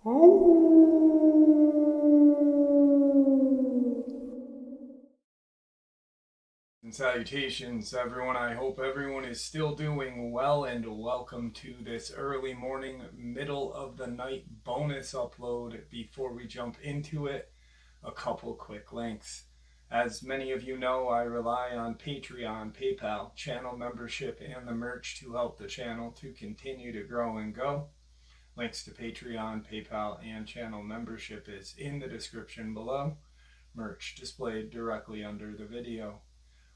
And salutations, everyone. I hope everyone is still doing well, and welcome to this early morning, middle of the night bonus upload. Before we jump into it, a couple quick links. As many of you know, I rely on Patreon, PayPal, channel membership, and the merch to help the channel to continue to grow and go. Links to Patreon, PayPal, and channel membership is in the description below. Merch displayed directly under the video.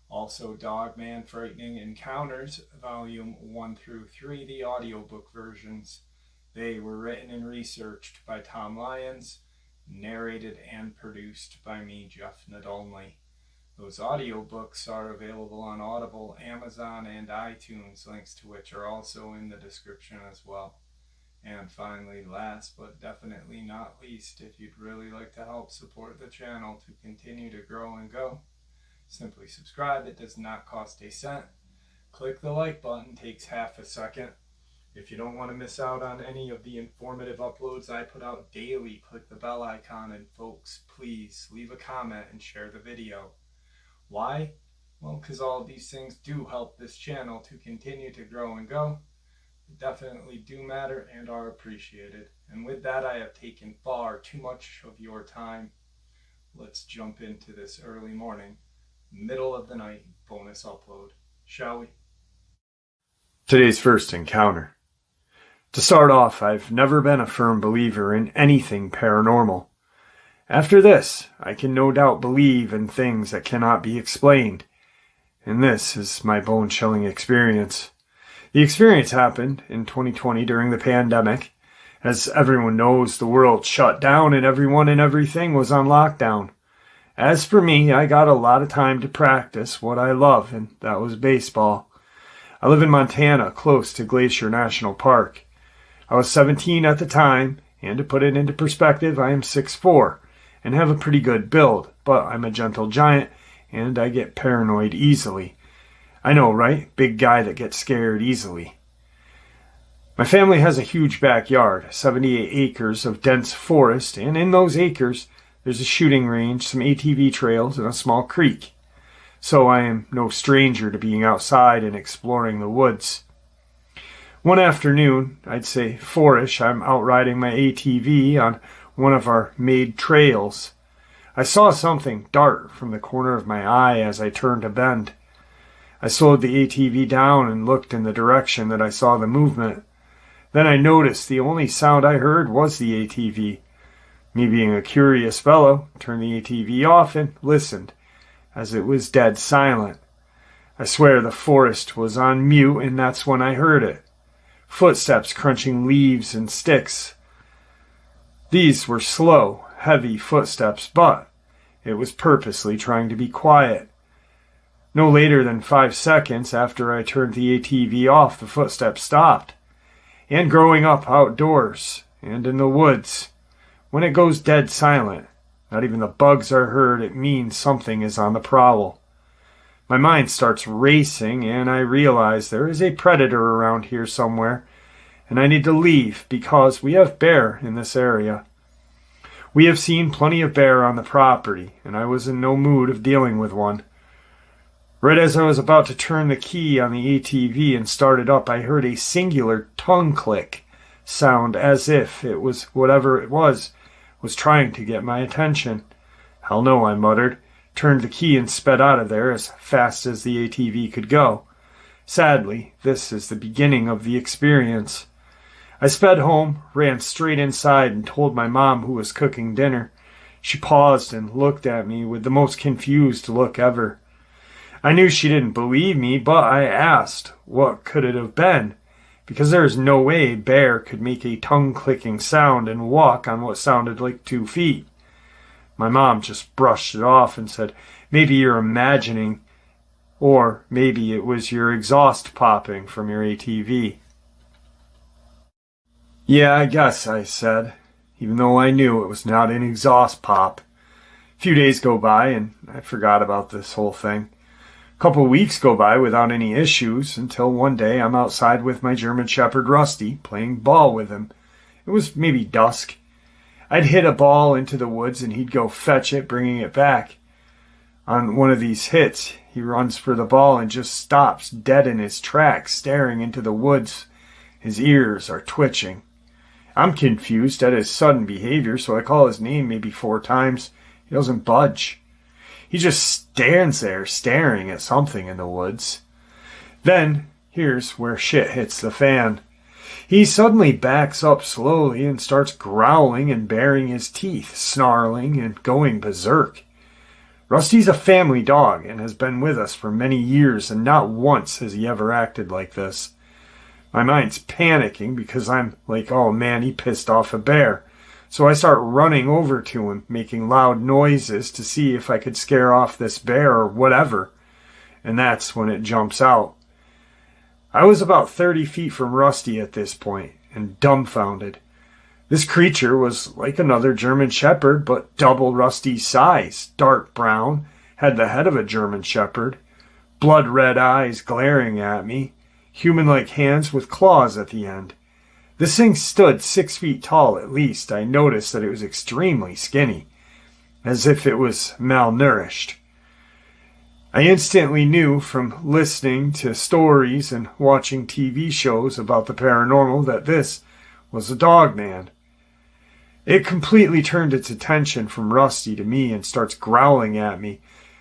Also, Dogman Frightening Encounters, Volume 1 through 3, the audiobook versions. They were written and researched by Tom Lyons, narrated and produced by me, Jeff Nadolny. Those audiobooks are available on Audible, Amazon, and iTunes, links to which are also in the description as well. And finally, last but definitely not least, if you'd really like to help support the channel to continue to grow and go, simply subscribe. It does not cost a cent. Click the like button, takes half a second. If you don't want to miss out on any of the informative uploads I put out daily, click the bell icon, and folks, please leave a comment and share the video. Why? Well, because all of these things do help this channel to continue to grow and go. They definitely do matter and are appreciated. And with that, I have taken far too much of your time. Let's jump into this early morning, middle of the night bonus upload, shall we? Today's first encounter. To start off, I've never been a firm believer in anything paranormal. After this, I can no doubt believe in things that cannot be explained. And this is my bone-chilling experience. The experience happened in 2020 during the pandemic. As everyone knows, the world shut down and everyone and everything was on lockdown. As for me, I got a lot of time to practice what I love, and that was baseball. I live in Montana, close to Glacier National Park. I was 17 at the time, and to put it into perspective, I am 6'4", and have a pretty good build, but I'm a gentle giant, and I get paranoid easily. I know, right? Big guy that gets scared easily. My family has a huge backyard, 78 acres of dense forest, and in those acres, there's a shooting range, some ATV trails, and a small creek. So I am no stranger to being outside and exploring the woods. One afternoon, I'd say 4-ish, I'm out riding my ATV on one of our made trails. I saw something dart from the corner of my eye as I turned a bend. I slowed the ATV down and looked in the direction that I saw the movement. Then I noticed the only sound I heard was the ATV. Me being a curious fellow, turned the ATV off and listened, as it was dead silent. I swear the forest was on mute, and that's when I heard it. Footsteps crunching leaves and sticks. These were slow, heavy footsteps, but it was purposely trying to be quiet. No later than 5 seconds after I turned the ATV off, the footsteps stopped. And growing up outdoors and in the woods, when it goes dead silent, not even the bugs are heard, it means something is on the prowl. My mind starts racing, and I realize there is a predator around here somewhere, and I need to leave because we have bear in this area. We have seen plenty of bear on the property, and I was in no mood of dealing with one. Right as I was about to turn the key on the ATV and start it up, I heard a singular tongue click sound as if it was whatever it was trying to get my attention. Hell no, I muttered, turned the key and sped out of there as fast as the ATV could go. Sadly, this is the beginning of the experience. I sped home, ran straight inside, and told my mom who was cooking dinner. She paused and looked at me with the most confused look ever. I knew she didn't believe me, but I asked, what could it have been? Because there is no way a bear could make a tongue-clicking sound and walk on what sounded like 2 feet. My mom just brushed it off and said, maybe you're imagining, or maybe it was your exhaust popping from your ATV. Yeah, I guess, I said, even though I knew it was not an exhaust pop. A few days go by, and I forgot about this whole thing. A couple of weeks go by without any issues, until one day I'm outside with my German Shepherd Rusty, playing ball with him. It was maybe dusk, I'd hit a ball into the woods and he'd go fetch it, bringing it back. On one of these hits, he runs for the ball and just stops dead in his tracks, staring into the woods. His ears are twitching. I'm confused at his sudden behavior, so I call his name maybe 4 times. He doesn't budge. He just stands there staring at something in the woods. Then, here's where shit hits the fan. He suddenly backs up slowly and starts growling and baring his teeth, snarling and going berserk. Rusty's a family dog and has been with us for many years, and not once has he ever acted like this. My mind's panicking because I'm like, oh man, he pissed off a bear. So I start running over to him, making loud noises to see if I could scare off this bear or whatever. And that's when it jumps out. I was about 30 feet from Rusty at this point, and dumbfounded. This creature was like another German Shepherd, but double Rusty's size, dark brown, had the head of a German Shepherd, blood-red eyes glaring at me, human-like hands with claws at the end. This thing stood 6 feet tall at least. I noticed that it was extremely skinny, as if it was malnourished. I instantly knew from listening to stories and watching TV shows about the paranormal that this was a Dogman. It completely turned its attention from Rusty to me and starts growling at me,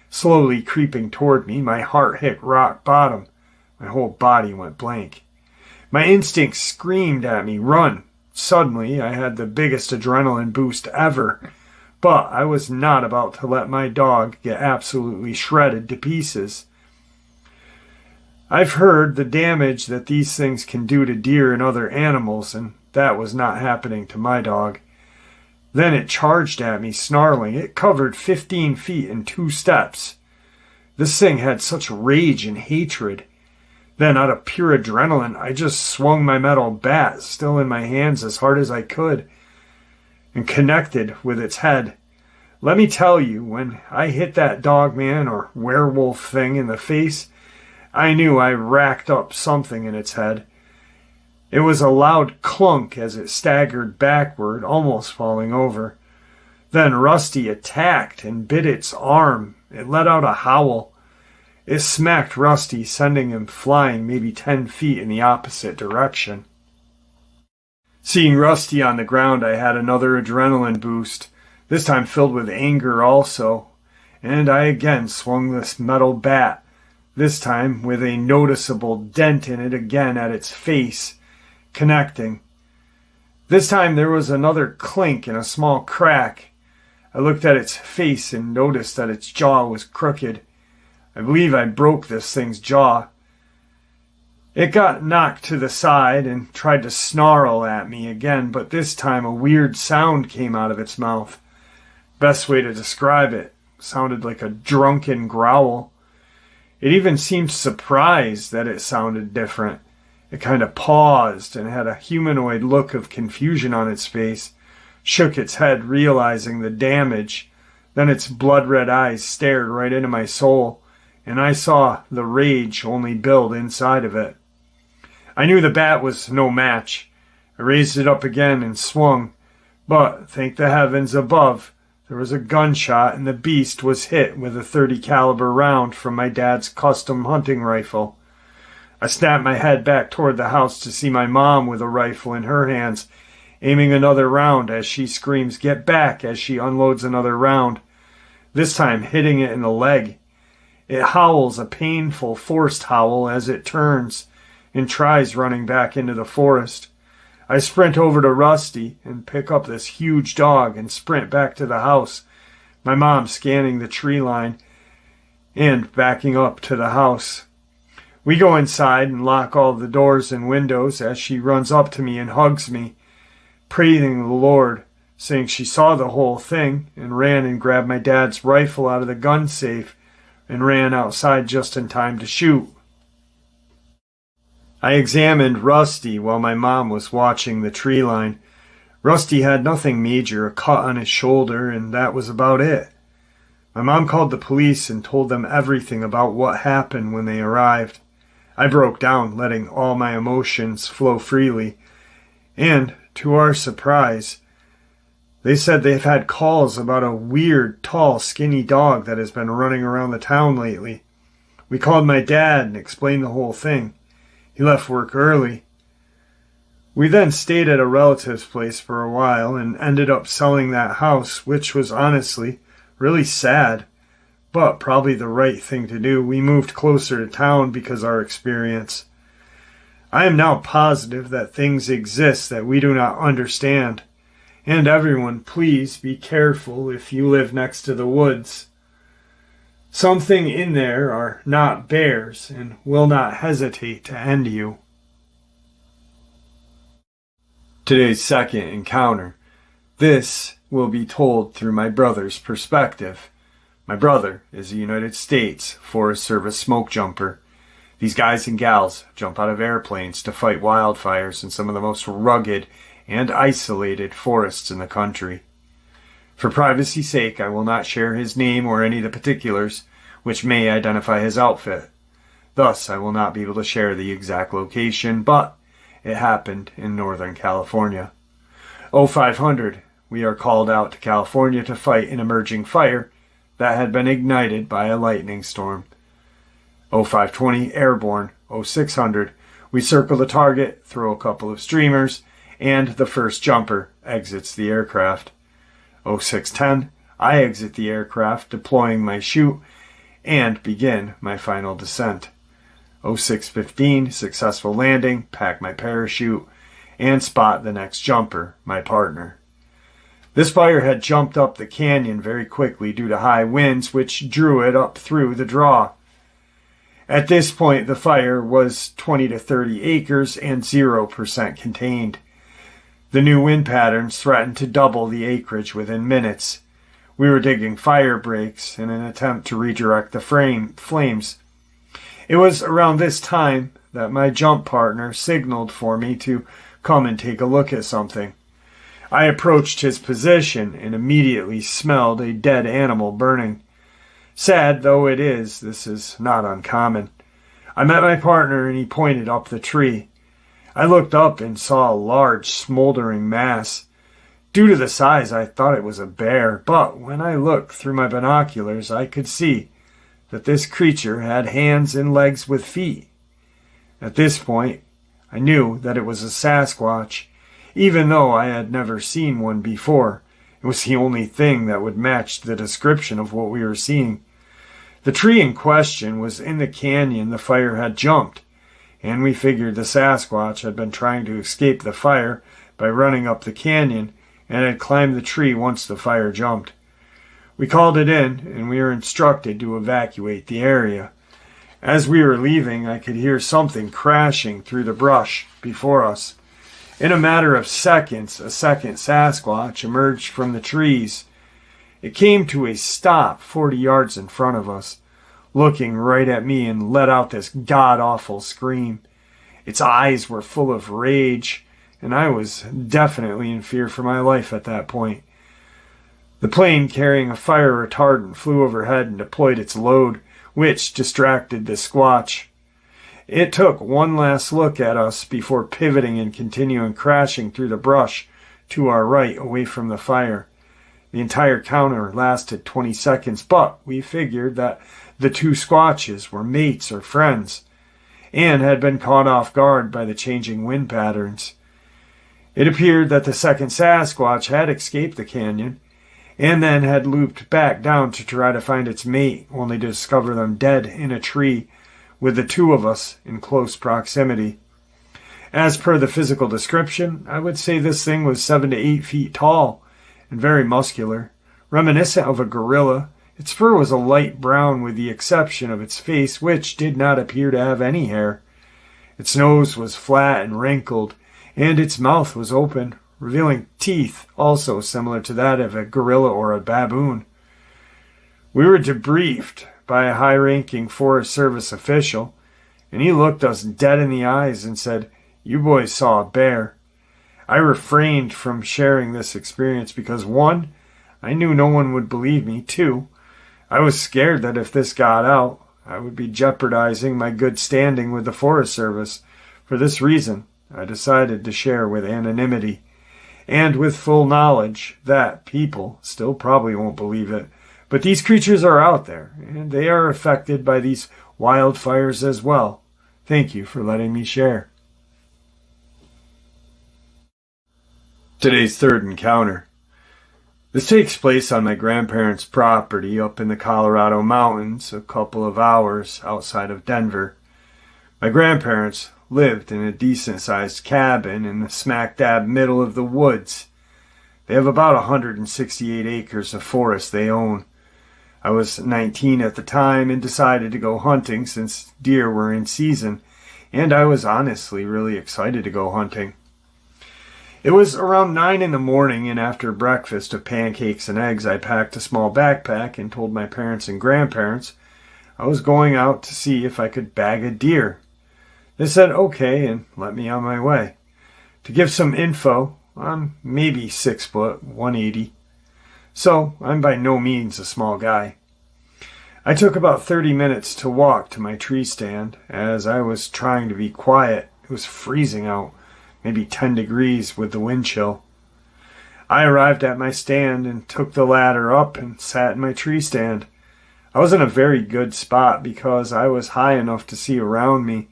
slowly creeping toward me. My heart hit rock bottom. My whole body went blank. My instincts screamed at me, run. Suddenly, I had the biggest adrenaline boost ever, but I was not about to let my dog get absolutely shredded to pieces. I've heard the damage that these things can do to deer and other animals, and that was not happening to my dog. Then it charged at me, snarling. It covered 15 feet in 2 steps. This thing had such rage and hatred. Then, out of pure adrenaline, I just swung my metal bat, still in my hands, as hard as I could, and connected with its head. Let me tell you, when I hit that Dogman or werewolf thing in the face, I knew I racked up something in its head. It was a loud clunk as it staggered backward, almost falling over. Then Rusty attacked and bit its arm. It let out a howl. It smacked Rusty, sending him flying maybe 10 feet in the opposite direction. Seeing Rusty on the ground, I had another adrenaline boost, this time filled with anger also, and I again swung this metal bat, this time with a noticeable dent in it again at its face, connecting. This time there was another clink and a small crack. I looked at its face and noticed that its jaw was crooked. I believe I broke this thing's jaw. It got knocked to the side and tried to snarl at me again, but this time a weird sound came out of its mouth. Best way to describe it, sounded like a drunken growl. It even seemed surprised that it sounded different. It kind of paused and had a humanoid look of confusion on its face, shook its head, realizing the damage. Then its blood-red eyes stared right into my soul, and I saw the rage only build inside of it. I knew the bat was no match. I raised it up again and swung, but, thank the heavens above, there was a gunshot and the beast was hit with a .30 caliber round from my dad's custom hunting rifle. I snapped my head back toward the house to see my mom with a rifle in her hands, aiming another round as she screams, "Get back!" as she unloads another round, this time hitting it in the leg. It howls a painful, forced howl as it turns and tries running back into the forest. I sprint over to Rusty and pick up this huge dog and sprint back to the house, my mom scanning the tree line and backing up to the house. We go inside and lock all the doors and windows as she runs up to me and hugs me, praising the Lord, saying she saw the whole thing, and ran and grabbed my dad's rifle out of the gun safe and ran outside just in time to shoot. I examined Rusty while my mom was watching the tree line. Rusty had nothing major, a cut on his shoulder, and that was about it. My mom called the police and told them everything about what happened when they arrived. I broke down, letting all my emotions flow freely, and, to our surprise, They said they've had calls about a weird, tall, skinny dog that has been running around the town lately. We called my dad and explained the whole thing. He left work early. We then stayed at a relative's place for a while and ended up selling that house, which was honestly really sad, but probably the right thing to do. We moved closer to town because of our experience. I am now positive that things exist that we do not understand. And everyone, please be careful if you live next to the woods. Something in there are not bears and will not hesitate to end you. Today's second encounter. This will be told through my brother's perspective. My brother is a United States Forest Service smoke jumper. These guys and gals jump out of airplanes to fight wildfires in some of the most rugged and isolated forests in the country. For privacy's sake, I will not share his name or any of the particulars which may identify his outfit. Thus, I will not be able to share the exact location, but it happened in Northern California. 0500, we are called out to California to fight an emerging fire that had been ignited by a lightning storm. 0520, airborne. 0600, we circle the target, throw a couple of streamers, and the first jumper exits the aircraft. 0610, I exit the aircraft, deploying my chute, and begin my final descent. 0615, successful landing, pack my parachute, and spot the next jumper, my partner. This fire had jumped up the canyon very quickly due to high winds, which drew it up through the draw. At this point, the fire was 20 to 30 acres and 0% contained. The new wind patterns threatened to double the acreage within minutes. We were digging fire breaks in an attempt to redirect the flames. It was around this time that my jump partner signaled for me to come and take a look at something. I approached his position and immediately smelled a dead animal burning. Sad though it is, this is not uncommon. I met my partner and he pointed up the tree. I looked up and saw a large smoldering mass. Due to the size, I thought it was a bear, but when I looked through my binoculars, I could see that this creature had hands and legs with feet. At this point, I knew that it was a Sasquatch, even though I had never seen one before. It was the only thing that would match the description of what we were seeing. The tree in question was in the canyon the fire had jumped, and we figured the Sasquatch had been trying to escape the fire by running up the canyon and had climbed the tree once the fire jumped. We called it in, and we were instructed to evacuate the area. As we were leaving, I could hear something crashing through the brush before us. In a matter of seconds, a second Sasquatch emerged from the trees. It came to a stop 40 yards in front of us, looking right at me, and let out this god-awful scream. Its eyes were full of rage, and I was definitely in fear for my life at that point. The plane carrying a fire retardant flew overhead and deployed its load, which distracted the Squatch. It took one last look at us before pivoting and continuing crashing through the brush to our right away from the fire. The entire encounter lasted 20 seconds, but we figured that the two Squatches were mates or friends and had been caught off guard by the changing wind patterns. It appeared that the second Sasquatch had escaped the canyon and then had looped back down to try to find its mate, only to discover them dead in a tree with the two of us in close proximity. As per the physical description, I would say this thing was 7 to 8 feet tall and very muscular, reminiscent of a gorilla. Its fur was a light brown with the exception of its face, which did not appear to have any hair. Its nose was flat and wrinkled, and its mouth was open, revealing teeth also similar to that of a gorilla or a baboon. We were debriefed by a high-ranking Forest Service official, and he looked us dead in the eyes and said, "You boys saw a bear." I refrained from sharing this experience because 1, I knew no one would believe me. 2, I was scared that if this got out, I would be jeopardizing my good standing with the Forest Service. For this reason, I decided to share with anonymity. and with full knowledge that people still probably won't believe it. But these creatures are out there, and they are affected by these wildfires as well. Thank you for letting me share. Today's third encounter. This takes place on my grandparents' property up in the Colorado mountains, a couple of hours outside of Denver. My grandparents lived in a decent-sized cabin in the smack-dab middle of the woods. They have about 168 acres of forest they own. I was 19 at the time and decided to go hunting since deer were in season, and I was honestly really excited to go hunting. It was around 9 in the morning, and after breakfast of pancakes and eggs, I packed a small backpack and told my parents and grandparents I was going out to see if I could bag a deer. They said okay and let me on my way. To give some info, I'm maybe 6 foot, 180. So I'm by no means a small guy. I took about 30 minutes to walk to my tree stand as I was trying to be quiet. It was freezing out. Maybe 10 degrees with the wind chill. I arrived at my stand and took the ladder up and sat in my tree stand. I was in a very good spot because I was high enough to see around me,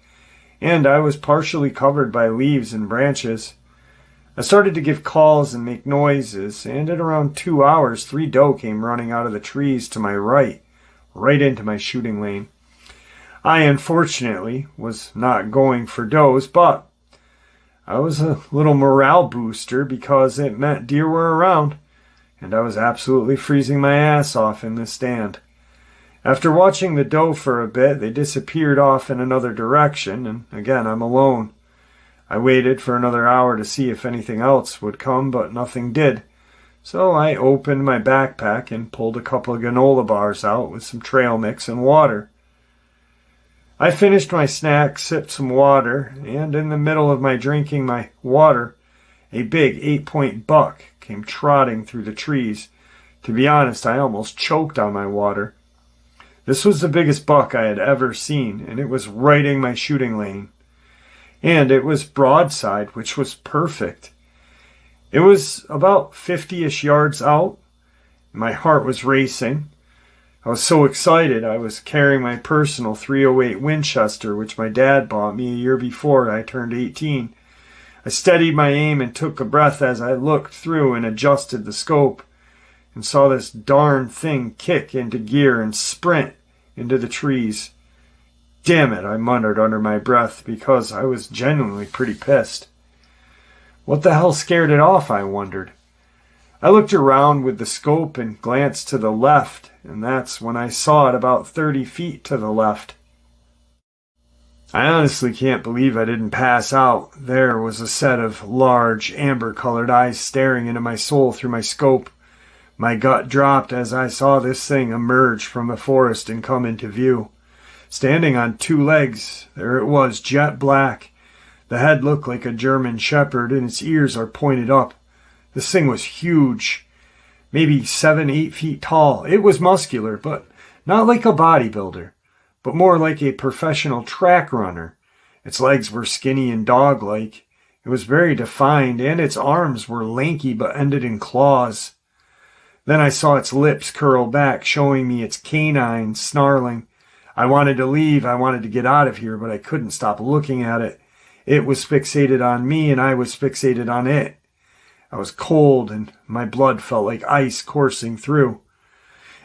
and I was partially covered by leaves and branches. I started to give calls and make noises, and at around 2 hours, 3 doe came running out of the trees to my right into my shooting lane. I unfortunately was not going for does, but I was a little morale booster because it meant deer were around, and I was absolutely freezing my ass off in the stand. After watching the doe for a bit, they disappeared off in another direction, and again I'm alone. I waited for another hour to see if anything else would come, but nothing did. So I opened my backpack and pulled a couple of granola bars out with some trail mix and water. I finished my snack, sipped some water, and in the middle of my drinking my water, a big 8-point buck came trotting through the trees. To be honest, I almost choked on my water. This was the biggest buck I had ever seen, and it was right in my shooting lane. And it was broadside, which was perfect. It was about 50-ish yards out. My heart was racing. I was so excited I was carrying my personal .308 Winchester, which my dad bought me a year before I turned 18. I steadied my aim and took a breath as I looked through and adjusted the scope and saw this darn thing kick into gear and sprint into the trees. Damn it, I muttered under my breath because I was genuinely pretty pissed. What the hell scared it off, I wondered. I looked around with the scope and glanced to the left, and that's when I saw it about 30 feet to the left. I honestly can't believe I didn't pass out. There was a set of large, amber-colored eyes staring into my soul through my scope. My gut dropped as I saw this thing emerge from the forest and come into view. Standing on 2 legs, there it was, jet black. The head looked like a German shepherd, and its ears are pointed up. This thing was huge, maybe 7-8 feet tall. It was muscular, but not like a bodybuilder, but more like a professional track runner. Its legs were skinny and dog-like. It was very defined, and its arms were lanky but ended in claws. Then I saw its lips curl back, showing me its canines snarling. I wanted to leave. I wanted to get out of here, but I couldn't stop looking at it. It was fixated on me, and I was fixated on it. I was cold, and my blood felt like ice coursing through.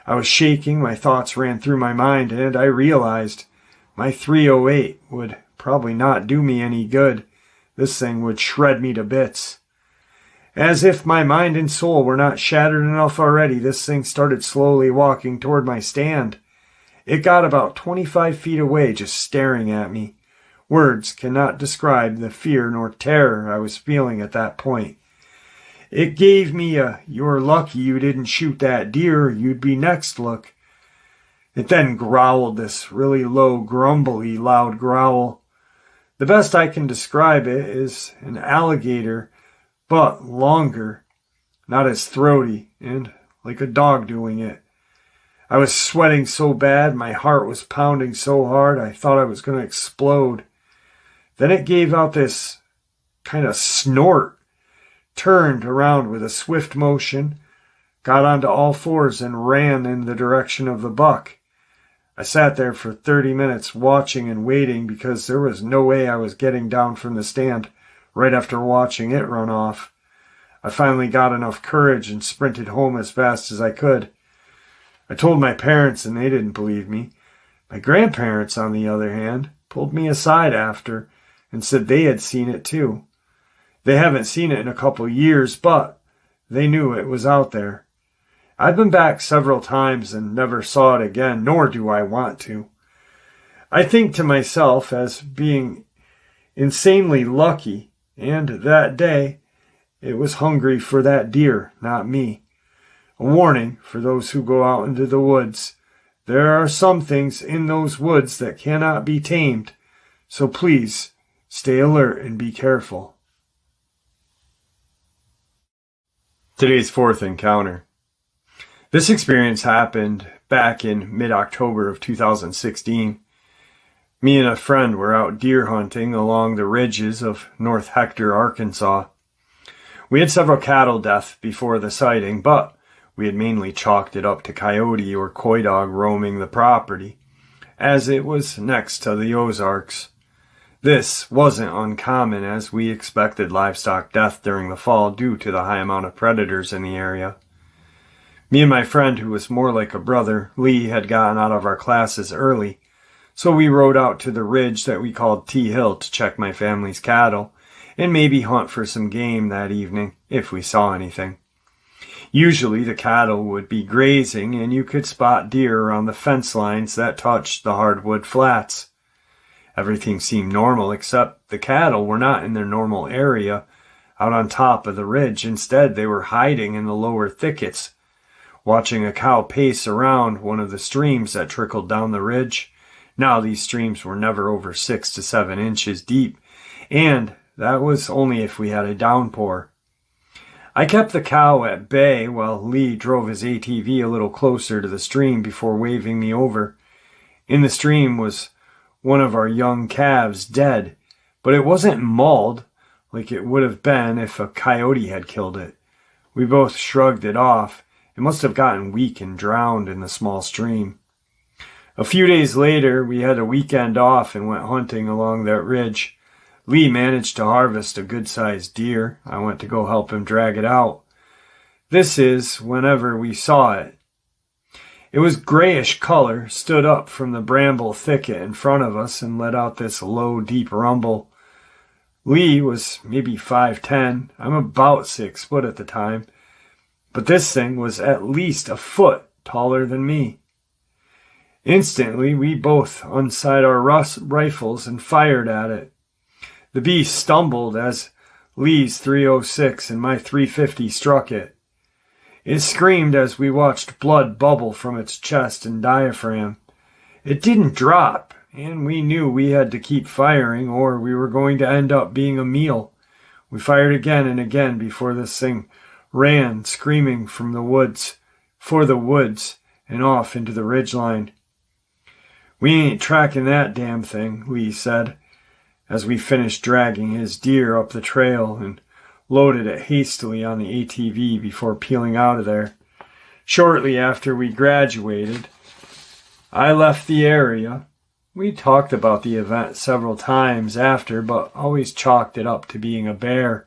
I was shaking, my thoughts ran through my mind, and I realized my .308 would probably not do me any good. This thing would shred me to bits. As if my mind and soul were not shattered enough already, this thing started slowly walking toward my stand. It got about 25 feet away, just staring at me. Words cannot describe the fear nor terror I was feeling at that point. It gave me a "you're lucky you didn't shoot that deer, you'd be next" look. It then growled this really low, grumbly, loud growl. The best I can describe it is an alligator, but longer, not as throaty, and like a dog doing it. I was sweating so bad, my heart was pounding so hard, I thought I was going to explode. Then it gave out this kind of snort, turned around with a swift motion, got onto all fours, and ran in the direction of the buck. I sat there for 30 minutes watching and waiting because there was no way I was getting down from the stand right after watching it run off. I finally got enough courage and sprinted home as fast as I could. I told my parents and they didn't believe me. My grandparents, on the other hand, pulled me aside after and said they had seen it too. They haven't seen it in a couple years, but they knew it was out there. I've been back several times and never saw it again, nor do I want to. I think to myself as being insanely lucky, and that day it was hungry for that deer, not me. A warning for those who go out into the woods. There are some things in those woods that cannot be tamed, so please stay alert and be careful. Today's fourth encounter. This experience happened back in mid-October of 2016. Me and a friend were out deer hunting along the ridges of North Hector, Arkansas. We had several cattle deaths before the sighting, but we had mainly chalked it up to coyote or coy dog roaming the property, as it was next to the Ozarks. This wasn't uncommon, as we expected livestock death during the fall due to the high amount of predators in the area. Me and my friend, who was more like a brother, Lee, had gotten out of our classes early, so we rode out to the ridge that we called T Hill to check my family's cattle and maybe hunt for some game that evening, if we saw anything. Usually the cattle would be grazing and you could spot deer around the fence lines that touched the hardwood flats. Everything seemed normal except the cattle were not in their normal area out on top of the ridge. Instead, they were hiding in the lower thickets. Watching a cow pace around one of the streams that trickled down the ridge. Now these streams were never over 6 to 7 inches deep, and that was only if we had a downpour. I kept the cow at bay while Lee drove his ATV a little closer to the stream before waving me over. In the stream was one of our young calves dead, but it wasn't mauled like it would have been if a coyote had killed it. We both shrugged it off. It must have gotten weak and drowned in the small stream. A few days later, we had a weekend off and went hunting along that ridge. Lee managed to harvest a good-sized deer. I went to go help him drag it out. This is whenever we saw it. It was grayish color, stood up from the bramble thicket in front of us and let out this low, deep rumble. Lee was maybe 5'10". I'm about 6 foot at the time. But this thing was at least a foot taller than me. Instantly, we both unsighted our rifles and fired at it. The beast stumbled as Lee's .306 and my .350 struck it. It screamed as we watched blood bubble from its chest and diaphragm. It didn't drop, and we knew we had to keep firing or we were going to end up being a meal. We fired again and again before this thing ran screaming from the woods, for the woods, and off into the ridgeline. We ain't tracking that damn thing, Lee said, as we finished dragging his deer up the trail and loaded it hastily on the ATV before peeling out of there. Shortly after we graduated, I left the area. We talked about the event several times after, but always chalked it up to being a bear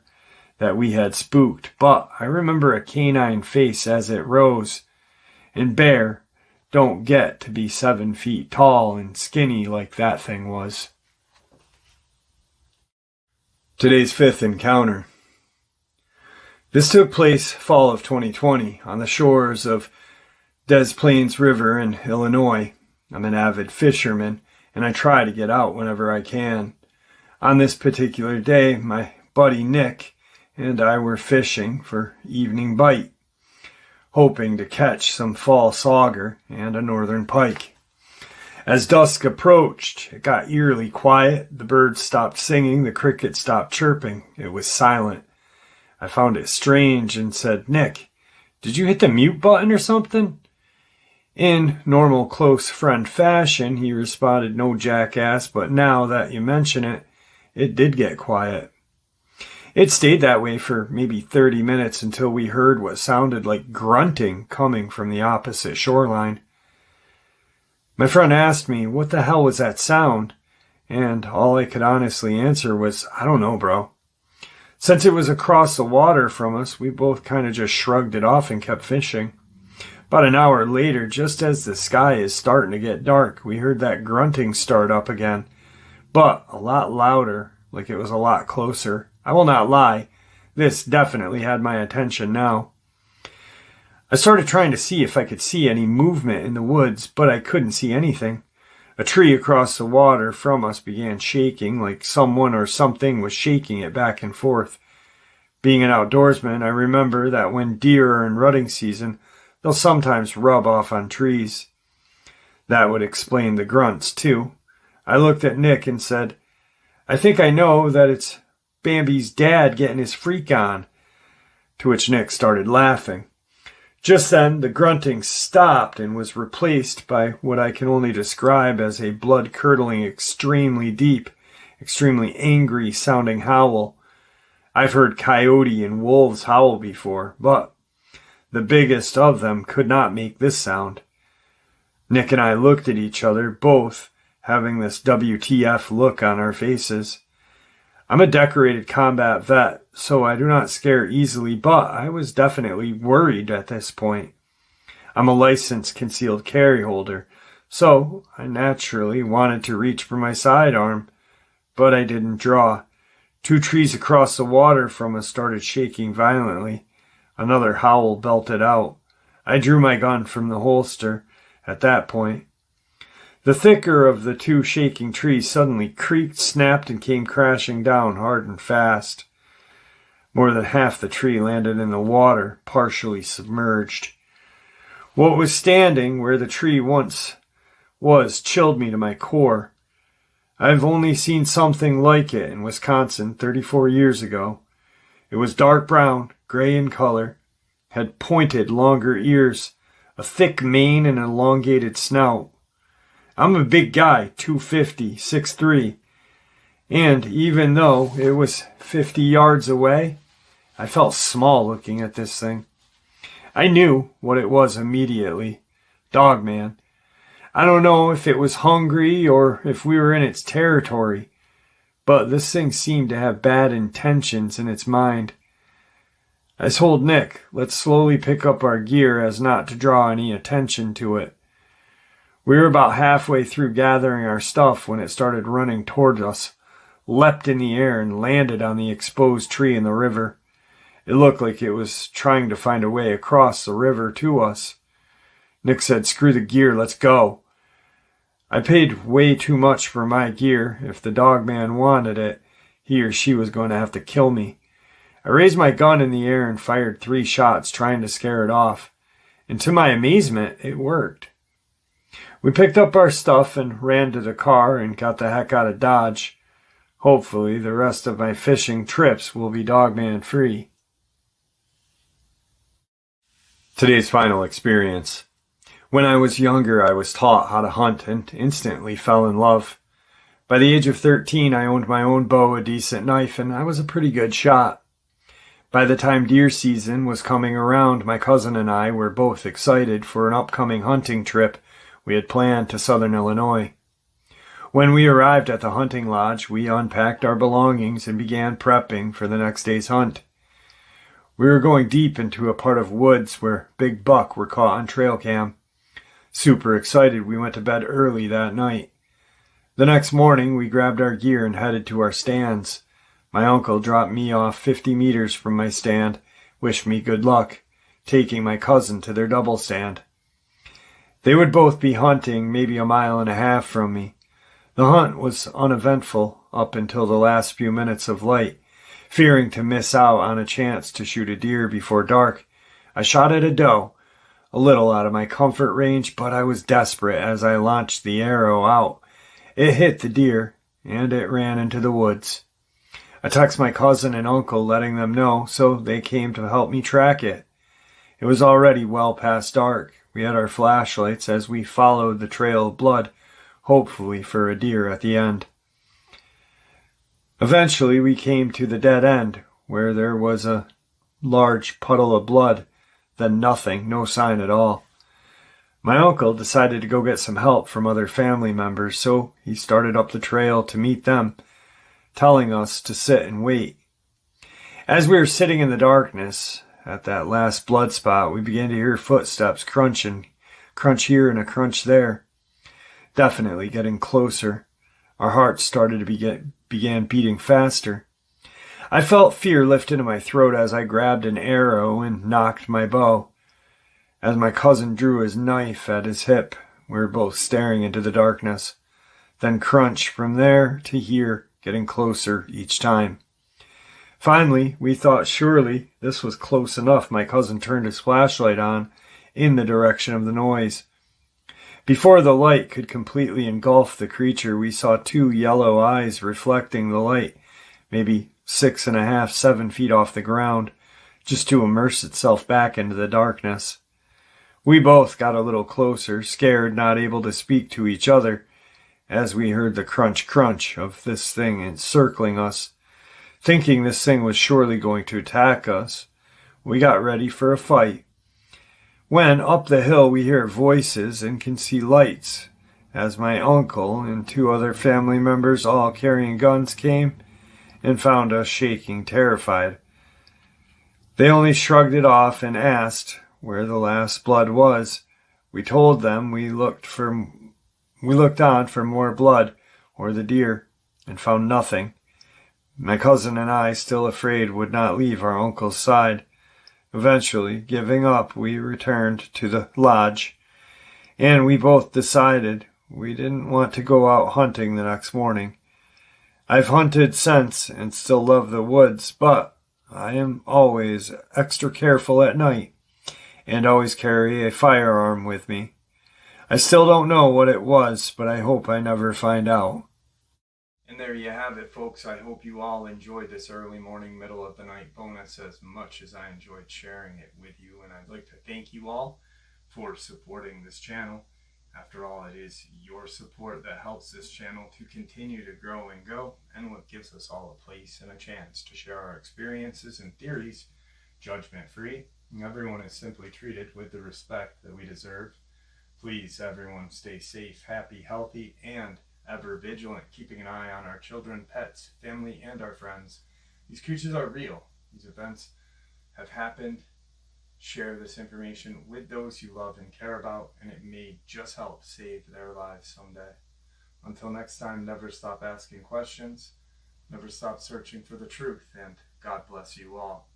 that we had spooked, but I remember a canine face as it rose, and bear don't get to be 7 feet tall and skinny like that thing was. Today's fifth encounter. This took place fall of 2020 on the shores of Des Plaines River in Illinois. I'm an avid fisherman, and I try to get out whenever I can. On this particular day, my buddy Nick and I were fishing for evening bite, hoping to catch some fall sauger and a northern pike. As dusk approached, it got eerily quiet. The birds stopped singing, the crickets stopped chirping. It was silent. I found it strange and said, "Nick, did you hit the mute button or something?" In normal close friend fashion, he responded, "No, jackass, but now that you mention it, it did get quiet." It stayed that way for maybe 30 minutes until we heard what sounded like grunting coming from the opposite shoreline. My friend asked me, what the hell was that sound? And all I could honestly answer was, I don't know, bro. Since it was across the water from us, we both kind of just shrugged it off and kept fishing. About an hour later, just as the sky is starting to get dark, we heard that grunting start up again, but a lot louder, like it was a lot closer. I will not lie, this definitely had my attention now. I started trying to see if I could see any movement in the woods, but I couldn't see anything. A tree across the water from us began shaking, like someone or something was shaking it back and forth. Being an outdoorsman, I remember that when deer are in rutting season, they'll sometimes rub off on trees. That would explain the grunts, too. I looked at Nick and said, I think I know that it's Bambi's dad getting his freak on. To which Nick started laughing. Just then, the grunting stopped and was replaced by what I can only describe as a blood-curdling, extremely deep, extremely angry-sounding howl. I've heard coyote and wolves howl before, but the biggest of them could not make this sound. Nick and I looked at each other, both having this WTF look on our faces. I'm a decorated combat vet, so I do not scare easily, but I was definitely worried at this point. I'm a licensed concealed carry holder, so I naturally wanted to reach for my sidearm, but I didn't draw. 2 trees across the water from us started shaking violently. Another howl belted out. I drew my gun from the holster at that point. The thicker of the 2 shaking trees suddenly creaked, snapped, and came crashing down hard and fast. More than half the tree landed in the water, partially submerged. What was standing where the tree once was chilled me to my core. I've only seen something like it in Wisconsin 34 years ago. It was dark brown, gray in color, had pointed, longer ears, a thick mane, and an elongated snout. I'm a big guy, 250, 6'3", and even though it was 50 yards away, I felt small looking at this thing. I knew what it was immediately. Dogman. I don't know if it was hungry or if we were in its territory, but this thing seemed to have bad intentions in its mind. I told Nick, let's slowly pick up our gear as not to draw any attention to it. We were about halfway through gathering our stuff when it started running toward us, leapt in the air, and landed on the exposed tree in the river. It looked like it was trying to find a way across the river to us. Nick said, screw the gear, let's go. I paid way too much for my gear. If the Dogman wanted it, he or she was going to have to kill me. I raised my gun in the air and fired 3 shots, trying to scare it off. And to my amazement, it worked. We picked up our stuff and ran to the car and got the heck out of Dodge. Hopefully, the rest of my fishing trips will be Dogman free. Today's final experience. When I was younger, I was taught how to hunt and instantly fell in love. By the age of 13, I owned my own bow, a decent knife, and I was a pretty good shot. By the time deer season was coming around, my cousin and I were both excited for an upcoming hunting trip we had planned to southern Illinois. When we arrived at the hunting lodge, we unpacked our belongings and began prepping for the next day's hunt. We were going deep into a part of woods where big buck were caught on trail cam. Super excited, we went to bed early that night. The next morning, we grabbed our gear and headed to our stands. My uncle dropped me off 50 meters from my stand, wished me good luck, taking my cousin to their double stand. They would both be hunting maybe a mile and a half from me. The hunt was uneventful up until the last few minutes of light. Fearing to miss out on a chance to shoot a deer before dark, I shot at a doe, a little out of my comfort range, but I was desperate as I launched the arrow out. It hit the deer, and it ran into the woods. I texted my cousin and uncle letting them know, so they came to help me track it. It was already well past dark. We had our flashlights as we followed the trail of blood, hopefully for a deer at the end. Eventually we came to the dead end, where there was a large puddle of blood, then nothing, no sign at all. My uncle decided to go get some help from other family members, so he started up the trail to meet them, telling us to sit and wait. As we were sitting in the darkness at that last blood spot, we began to hear footsteps crunching, crunch here and a crunch there. Definitely getting closer. Our hearts started to began beating faster. I felt fear lift into my throat as I grabbed an arrow and knocked my bow. As my cousin drew his knife at his hip, we were both staring into the darkness. Then crunch from there to here, getting closer each time. Finally, we thought surely this was close enough. My cousin turned his flashlight on in the direction of the noise. Before the light could completely engulf the creature, we saw 2 yellow eyes reflecting the light, maybe 6.5, 7 feet off the ground, just to immerse itself back into the darkness. We both got a little closer, scared, not able to speak to each other, as we heard the crunch of this thing encircling us. Thinking this thing was surely going to attack us, we got ready for a fight. When, up the hill, we hear voices and can see lights, as my uncle and 2 other family members, all carrying guns, came and found us shaking, terrified. They only shrugged it off and asked where the last blood was. We told them we looked on for more blood or the deer and found nothing. My cousin and I, still afraid, would not leave our uncle's side. Eventually, giving up, we returned to the lodge, and we both decided we didn't want to go out hunting the next morning. I've hunted since and still love the woods, but I am always extra careful at night and always carry a firearm with me. I still don't know what it was, but I hope I never find out. And there you have it, folks. I hope you all enjoyed this early morning, middle of the night bonus as much as I enjoyed sharing it with you. And I'd like to thank you all for supporting this channel. After all, it is your support that helps this channel to continue to grow and go, and what gives us all a place and a chance to share our experiences and theories, judgment-free. Everyone is simply treated with the respect that we deserve. Please, everyone, stay safe, happy, healthy, and ever vigilant, keeping an eye on our children, pets, family, and our friends. These creatures are real. These events have happened. Share this information with those you love and care about, and it may just help save their lives someday. Until next time, never stop asking questions, never stop searching for the truth, and God bless you all.